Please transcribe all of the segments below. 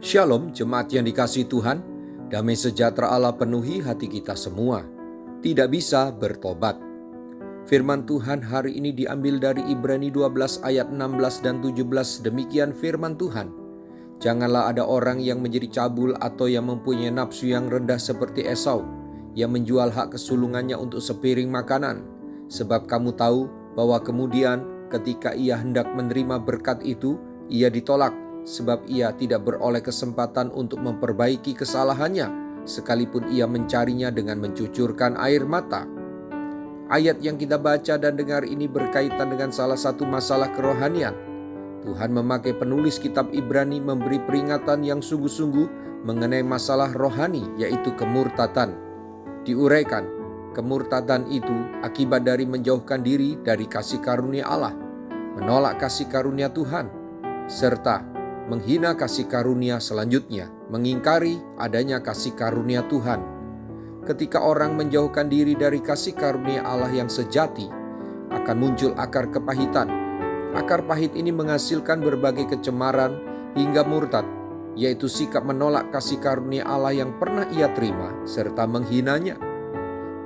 Shalom jemaat yang dikasihi Tuhan, damai sejahtera Allah penuhi hati kita semua. Tidak bisa bertobat. Firman Tuhan hari ini diambil dari Ibrani 12 ayat 16 dan 17. Demikian firman Tuhan. Janganlah ada orang yang menjadi cabul atau yang mempunyai nafsu yang rendah seperti Esau, yang menjual hak kesulungannya untuk sepiring makanan. Sebab kamu tahu bahwa kemudian ketika ia hendak menerima berkat itu, ia ditolak, sebab ia tidak beroleh kesempatan untuk memperbaiki kesalahannya, sekalipun ia mencarinya dengan mencucurkan air mata. Ayat yang kita baca dan dengar ini berkaitan dengan salah satu masalah kerohanian. Tuhan memakai penulis kitab Ibrani memberi peringatan yang sungguh-sungguh mengenai masalah rohani, yaitu kemurtatan. Diuraikan, kemurtatan itu akibat dari menjauhkan diri dari kasih karunia Allah, menolak kasih karunia Tuhan, serta menghina kasih karunia selanjutnya, mengingkari adanya kasih karunia Tuhan. Ketika orang menjauhkan diri dari kasih karunia Allah yang sejati, akan muncul akar kepahitan. Akar pahit ini menghasilkan berbagai kecemaran hingga murtad, yaitu sikap menolak kasih karunia Allah yang pernah ia terima serta menghinanya.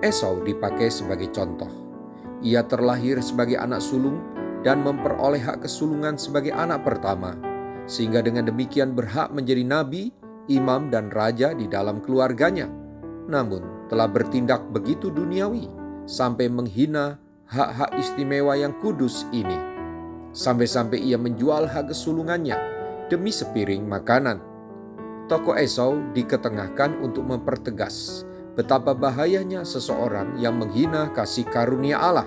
Esau dipakai sebagai contoh. Ia terlahir sebagai anak sulung dan memperoleh hak kesulungan sebagai anak pertama, sehingga dengan demikian berhak menjadi nabi, imam, dan raja di dalam keluarganya. Namun telah bertindak begitu duniawi sampai menghina hak-hak istimewa yang kudus ini. Sampai-sampai ia menjual hak kesulungannya demi sepiring makanan. Tokoh Esau diketengahkan untuk mempertegas betapa bahayanya seseorang yang menghina kasih karunia Allah.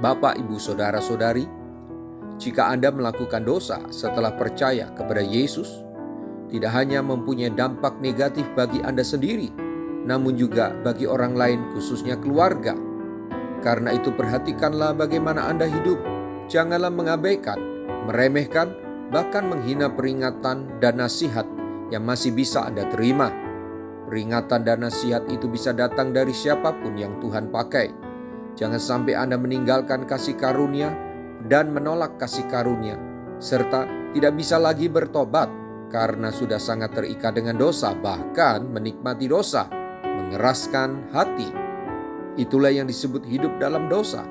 Bapak, Ibu, Saudara-saudari, jika Anda melakukan dosa setelah percaya kepada Yesus, tidak hanya mempunyai dampak negatif bagi Anda sendiri, namun juga bagi orang lain, khususnya keluarga. Karena itu perhatikanlah bagaimana Anda hidup. Janganlah mengabaikan, meremehkan, bahkan menghina peringatan dan nasihat yang masih bisa Anda terima. Peringatan dan nasihat itu bisa datang dari siapapun yang Tuhan pakai. Jangan sampai Anda meninggalkan kasih karunia dan menolak kasih karunia, serta tidak bisa lagi bertobat karena sudah sangat terikat dengan dosa, bahkan menikmati dosa, mengeraskan hati. Itulah yang disebut hidup dalam dosa,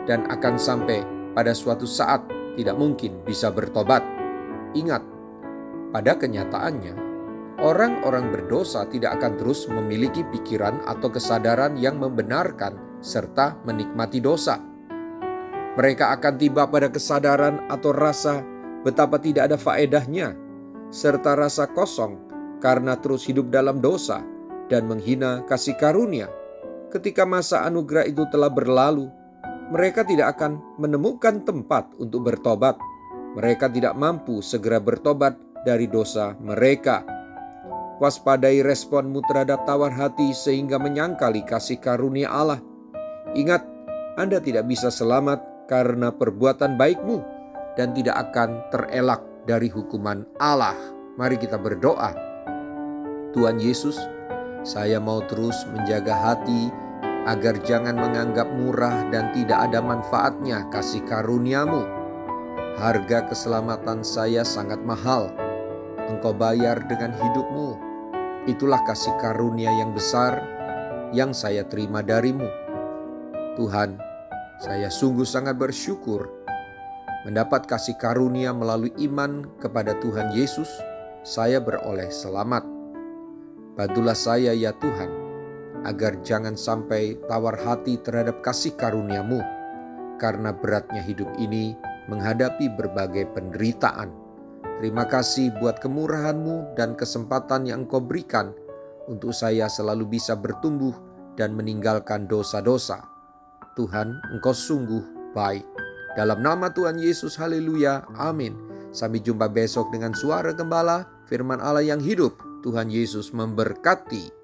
dan akan sampai pada suatu saat tidak mungkin bisa bertobat. Ingat, pada kenyataannya, orang-orang berdosa tidak akan terus memiliki pikiran atau kesadaran yang membenarkan serta menikmati dosa. Mereka akan tiba pada kesadaran atau rasa betapa tidak ada faedahnya, serta rasa kosong karena terus hidup dalam dosa dan menghina kasih karunia. Ketika masa anugerah itu telah berlalu, mereka tidak akan menemukan tempat untuk bertobat. Mereka tidak mampu segera bertobat dari dosa mereka. Waspadai responmu terhadap tawar hati sehingga menyangkali kasih karunia Allah. Ingat, Anda tidak bisa selamat karena perbuatan baikmu dan tidak akan terelak dari hukuman Allah. Mari kita berdoa. Tuhan Yesus, saya mau terus menjaga hati agar jangan menganggap murah dan tidak ada manfaatnya kasih karunia-Mu. Harga keselamatan saya sangat mahal. Engkau bayar dengan hidup-Mu. Itulah kasih karunia yang besar yang saya terima dari-Mu. Tuhan, saya sungguh sangat bersyukur mendapat kasih karunia melalui iman kepada Tuhan Yesus. Saya beroleh selamat. Bantulah saya ya Tuhan, agar jangan sampai tawar hati terhadap kasih karunia-Mu, karena beratnya hidup ini menghadapi berbagai penderitaan. Terima kasih buat kemurahan-Mu dan kesempatan yang Engkau berikan untuk saya selalu bisa bertumbuh dan meninggalkan dosa-dosa. Tuhan, Engkau sungguh baik. Dalam nama Tuhan Yesus, haleluya, amin. Sampai jumpa besok dengan suara gembala, firman Allah yang hidup. Tuhan Yesus memberkati.